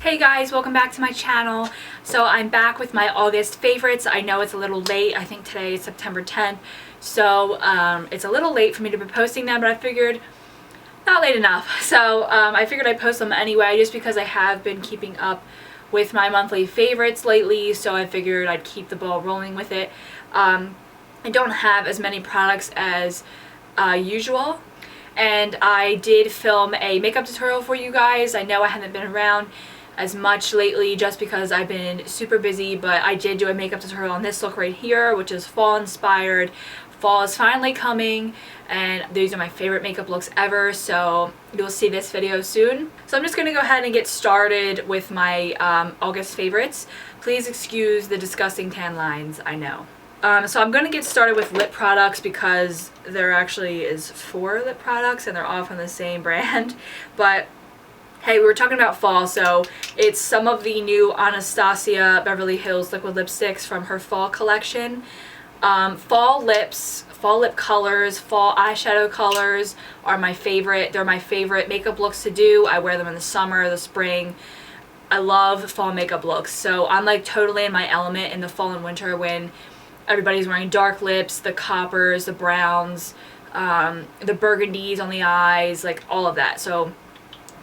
Hey guys, welcome back to my channel. So I'm back with my August favorites. I know it's a little late. I think today is September 10th. So it's a little late for me to be posting them, but I figured not late enough. So I figured I'd post them anyway just because I have been keeping up with my monthly favorites lately. So I figured I'd keep the ball rolling with it. I don't have as many products as usual. And I did film a makeup tutorial for you guys. I know I haven't been around as much lately just because I've been super busy, but I did do a makeup tutorial on this look right here, which is fall inspired. Fall is finally coming and these are my favorite makeup looks ever, so you'll see this video soon. So I'm just going to go ahead and get started with my August favorites. Please excuse the disgusting tan lines, I know. So I'm going to get started with lip products because there actually is 4 lip products and they're all from the same brand. But hey, we were talking about fall, so it's some of the new Anastasia Beverly Hills liquid lipsticks from her fall collection. Fall lips, fall lip colors, fall eyeshadow colors are my favorite. They're my favorite makeup looks to do. I wear them in the summer, the spring. I love fall makeup looks. So I'm like totally in my element in the fall and winter when everybody's wearing dark lips, the coppers, the browns, the burgundies on the eyes, like all of that. So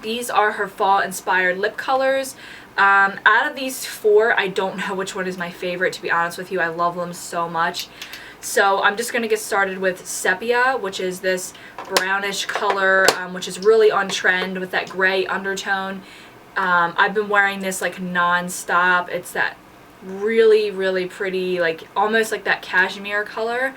these are her fall inspired lip colors. Out of these 4, I don't know which one is my favorite, to be honest with you. I love them so much. So I'm just going to get started with Sepia, which is this brownish color, which is really on trend with that gray undertone. I've been wearing this like non-stop. It's that really pretty, like almost like that cashmere color.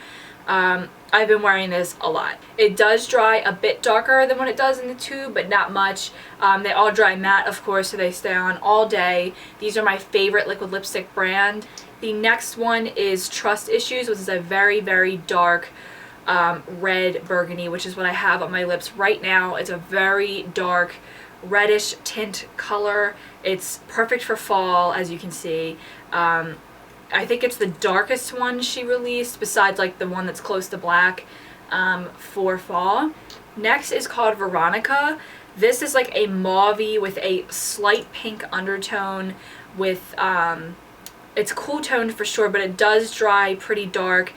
I've been wearing this a lot. It does dry a bit darker than what it does in the tube, but not much. They all dry matte, of course, so they stay on all day. These are my favorite liquid lipstick brand. The next one is Trust Issues, which is a very dark red burgundy, which is what I have on my lips right now. It's a very dark reddish tint color. It's perfect for fall, as you can see. I think it's the darkest one she released besides like the one that's close to black for fall. Next is called Veronica. This is like a mauvey with a slight pink undertone with it's cool toned for sure, but it does dry pretty dark.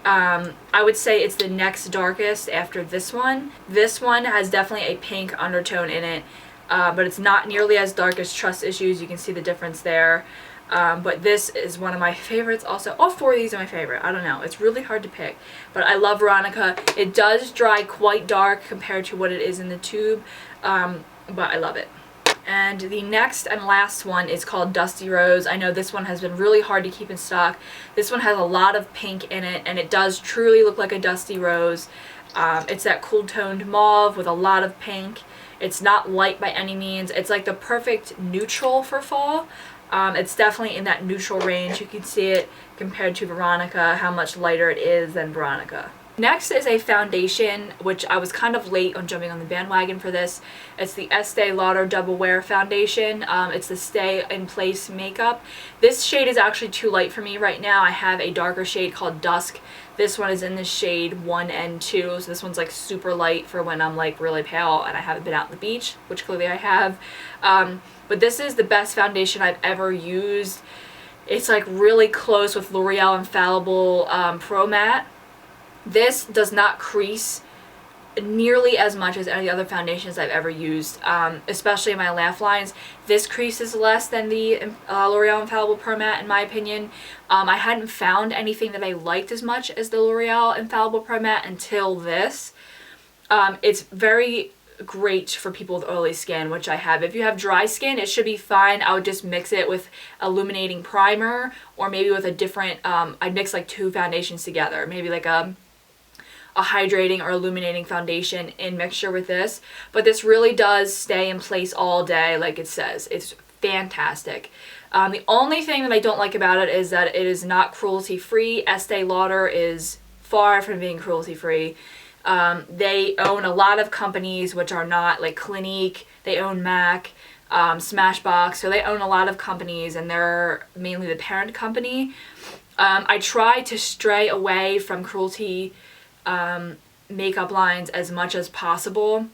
I would say it's the next darkest after this one. This one has definitely a pink undertone in it, but it's not nearly as dark as Trust Issues. You can see the difference there. But this is one of my favorites also. All 4 of these are my favorite. I don't know. It's really hard to pick. But I love Veronica. It does dry quite dark compared to what it is in the tube. But I love it. And the next and last one is called Dusty Rose. I know this one has been really hard to keep in stock. This one has a lot of pink in it, and it does truly look like a Dusty Rose. It's that cool toned mauve with a lot of pink. It's not light by any means. It's like the perfect neutral for fall. It's definitely in that neutral range. You can see it compared to Veronica, how much lighter it is than Veronica. Next is a foundation, which I was kind of late on jumping on the bandwagon for this. It's the Estee Lauder Double Wear Foundation. It's the Stay in Place makeup. This shade is actually too light for me right now. I have a darker shade called Dusk. This one is in the shade 1 and 2, so this one's like super light for when I'm like really pale and I haven't been out on the beach, which clearly I have. But this is the best foundation I've ever used. It's like really close with L'Oreal Infallible Pro Matte. This does not crease nearly as much as any other foundations I've ever used, especially in my laugh lines. This creases less than the L'Oreal Infallible Pro Matte, in my opinion. I hadn't found anything that I liked as much as the L'Oreal Infallible Pro Matte until this. It's very great for people with oily skin, which I have. If you have dry skin, it should be fine. I would just mix it with illuminating primer or maybe with a different, I'd mix like 2 foundations together, maybe like a hydrating or illuminating foundation in mixture with this. But this really does stay in place all day, like it says. It's fantastic. The only thing that I don't like about it is that it is not cruelty free. Estee Lauder is far from being cruelty free. They own a lot of companies which are not, like Clinique, they own MAC, Smashbox, so they own a lot of companies and they're mainly the parent company. I try to stray away from cruelty makeup lines as much as possible,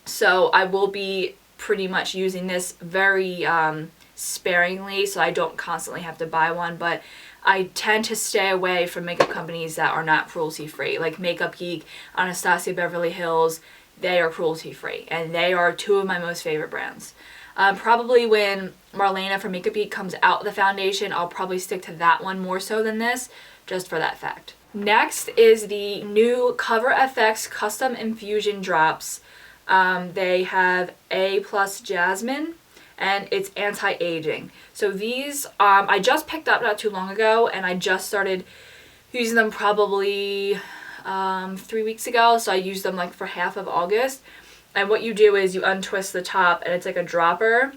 so I will be pretty much using this very sparingly, so I don't constantly have to buy one, but I tend to stay away from makeup companies that are not cruelty-free. Like Makeup Geek, Anastasia Beverly Hills, they are cruelty-free, and they are two of my most favorite brands. Probably when Marlena from Makeup Geek comes out with the foundation, I'll probably stick to that one more so than this, just for that fact. Next is the new Cover FX Custom Infusion Drops. They have A+ Jasmine, and it's anti-aging. So these, I just picked up not too long ago, and I just started using them probably 3 weeks ago, so I used them like for half of August. And what you do is you untwist the top, and it's like a dropper,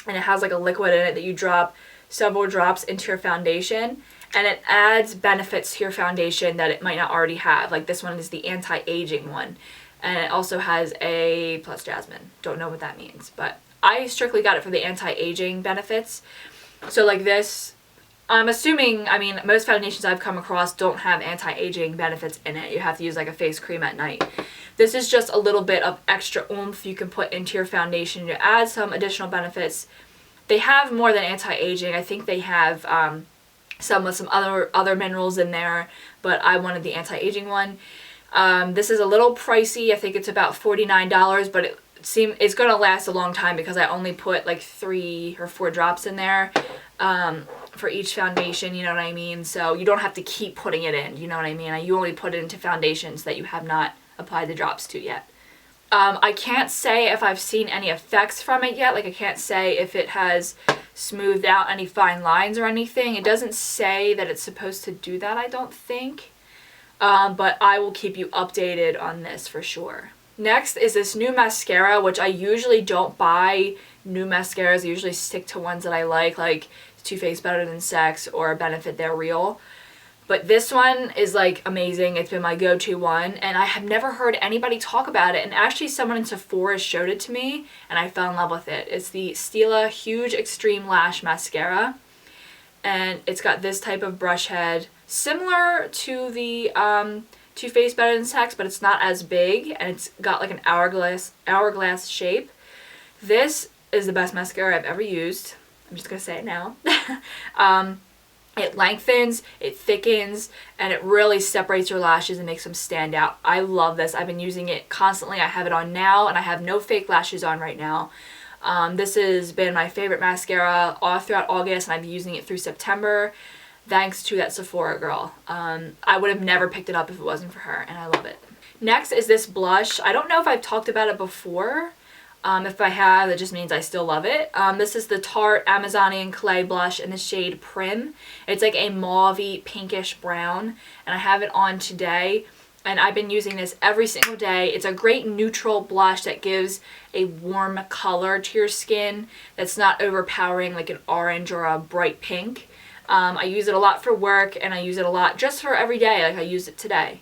and it has like a liquid in it that you drop several drops into your foundation, and it adds benefits to your foundation that it might not already have. Like this one is the anti-aging one, and it also has A+ Jasmine. Don't know what that means, but I strictly got it for the anti-aging benefits. So like this, I'm assuming, I mean, most foundations I've come across don't have anti-aging benefits in it. You have to use like a face cream at night. This is just a little bit of extra oomph you can put into your foundation to add some additional benefits. They have more than anti-aging. I think they have some with some other minerals in there, but I wanted the anti-aging one. This is a little pricey. I think it's about $49, but it's going to last a long time because I only put like 3 or 4 drops in there for each foundation, you know what I mean? So you don't have to keep putting it in, you know what I mean? You only put it into foundations that you have not applied the drops to yet. I can't say if I've seen any effects from it yet. Like I can't say if it has smoothed out any fine lines or anything. It doesn't say that it's supposed to do that, I don't think. But I will keep you updated on this for sure. Next is this new mascara, which I usually don't buy new mascaras. I usually stick to ones that I like Too Faced Better Than Sex or Benefit They're Real. But this one is like amazing. It's been my go-to one, and I have never heard anybody talk about it. And actually someone in Sephora showed it to me, and I fell in love with it. It's the Stila Huge Extreme Lash Mascara, and it's got this type of brush head, similar to the Too Faced Better Than Sex, but it's not as big, and it's got like an hourglass shape. This is the best mascara I've ever used. I'm just gonna say it now. It lengthens, it thickens, and it really separates your lashes and makes them stand out. I love this. I've been using it constantly. I have it on now, and I have no fake lashes on right now. This has been my favorite mascara all throughout August, and I've been using it through September, thanks to that Sephora girl. I would have never picked it up if it wasn't for her, and I love it. Next is this blush. I don't know if I've talked about it before. If I have, it just means I still love it. This is the Tarte Amazonian Clay Blush in the shade Prim. It's like a mauve-y pinkish brown, and I have it on today, and I've been using this every single day. It's a great neutral blush that gives a warm color to your skin that's not overpowering like an orange or a bright pink. I use it a lot for work, and I use it a lot just for every day, like I used it today.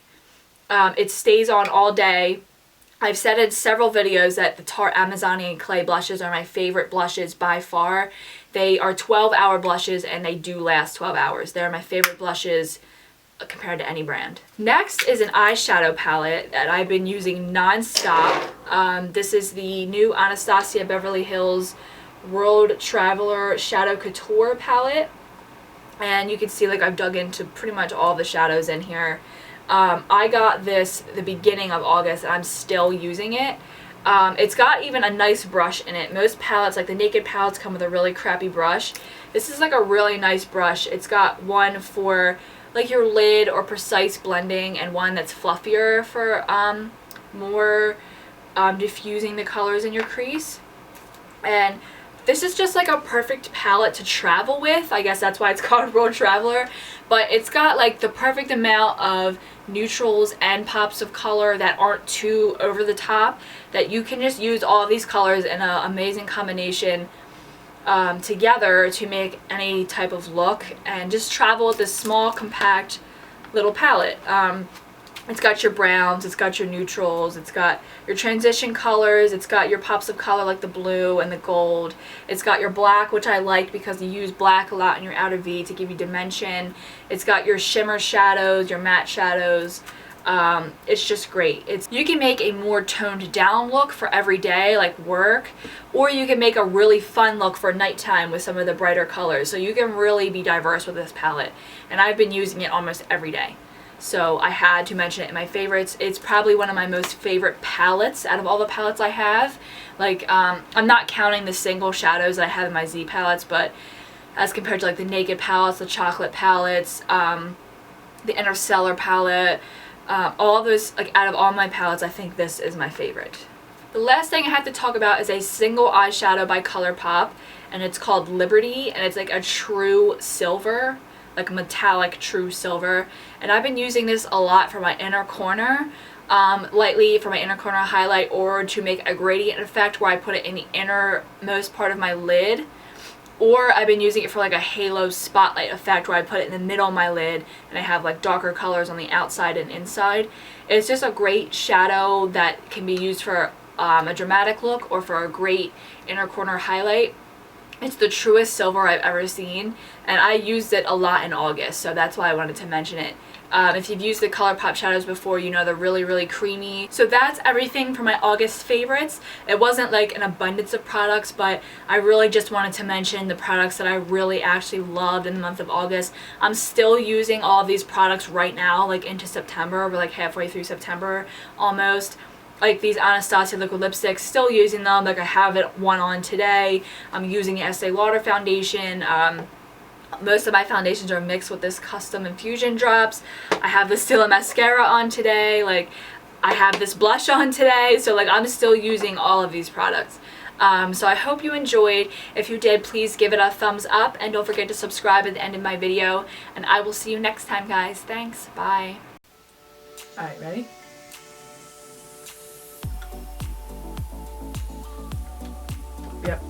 It stays on all day. I've said in several videos that the Tarte Amazonian Clay blushes are my favorite blushes by far. They are 12-hour blushes, and they do last 12 hours. They're my favorite blushes compared to any brand. Next is an eyeshadow palette that I've been using non-stop. This is the new Anastasia Beverly Hills World Traveler Shadow Couture palette. And you can see like I've dug into pretty much all the shadows in here. I got this the beginning of August, and I'm still using it. It's got even a nice brush in it. Most palettes, like the Naked palettes, come with a really crappy brush. This is like a really nice brush. It's got one for like your lid or precise blending, and one that's fluffier for more diffusing the colors in your crease. And this is just like a perfect palette to travel with. I guess that's why it's called World Traveler. But it's got like the perfect amount of neutrals and pops of color that aren't too over the top, that you can just use all of these colors in an amazing combination together to make any type of look, and just travel with this small, compact little palette. It's got your browns, it's got your neutrals, it's got your transition colors, it's got your pops of color like the blue and the gold. It's got your black, which I like because you use black a lot in your outer V to give you dimension. It's got your shimmer shadows, your matte shadows. It's just great. You can make a more toned down look for every day, like work, or you can make a really fun look for nighttime with some of the brighter colors. So you can really be diverse with this palette, and I've been using it almost every day. So I had to mention it in my favorites. It's probably one of my most favorite palettes out of all the palettes I have. Like, I'm not counting the single shadows that I have in my Z palettes, but as compared to like the Naked palettes, the Chocolate palettes, the Interstellar palette, all those, like out of all my palettes, I think this is my favorite. The last thing I have to talk about is a single eyeshadow by ColourPop, and it's called Liberty, and it's like a true silver, like metallic true silver, and I've been using this a lot for my inner corner, lightly for my inner corner highlight, or to make a gradient effect where I put it in the innermost part of my lid, or I've been using it for like a halo spotlight effect where I put it in the middle of my lid and I have like darker colors on the outside and inside. It's just a great shadow that can be used for a dramatic look or for a great inner corner highlight. It's the truest silver I've ever seen, and I used it a lot in August, so that's why I wanted to mention it. If you've used the ColourPop shadows before, you know they're really, really creamy. So that's everything for my August favorites. It wasn't like an abundance of products, but I really just wanted to mention the products that I really actually loved in the month of August. I'm still using all of these products right now, like into September. We're like halfway through September almost. Like these Anastasia liquid lipsticks, still using them. Like I have one on today. I'm using the Estee Lauder foundation. Most of my foundations are mixed with this custom Infusion drops. I have the Stila mascara on today. Like I have this blush on today. So like I'm still using all of these products. So I hope you enjoyed. If you did, please give it a thumbs up, and don't forget to subscribe at the end of my video. And I will see you next time, guys. Thanks. Bye. Alright, ready? Yep.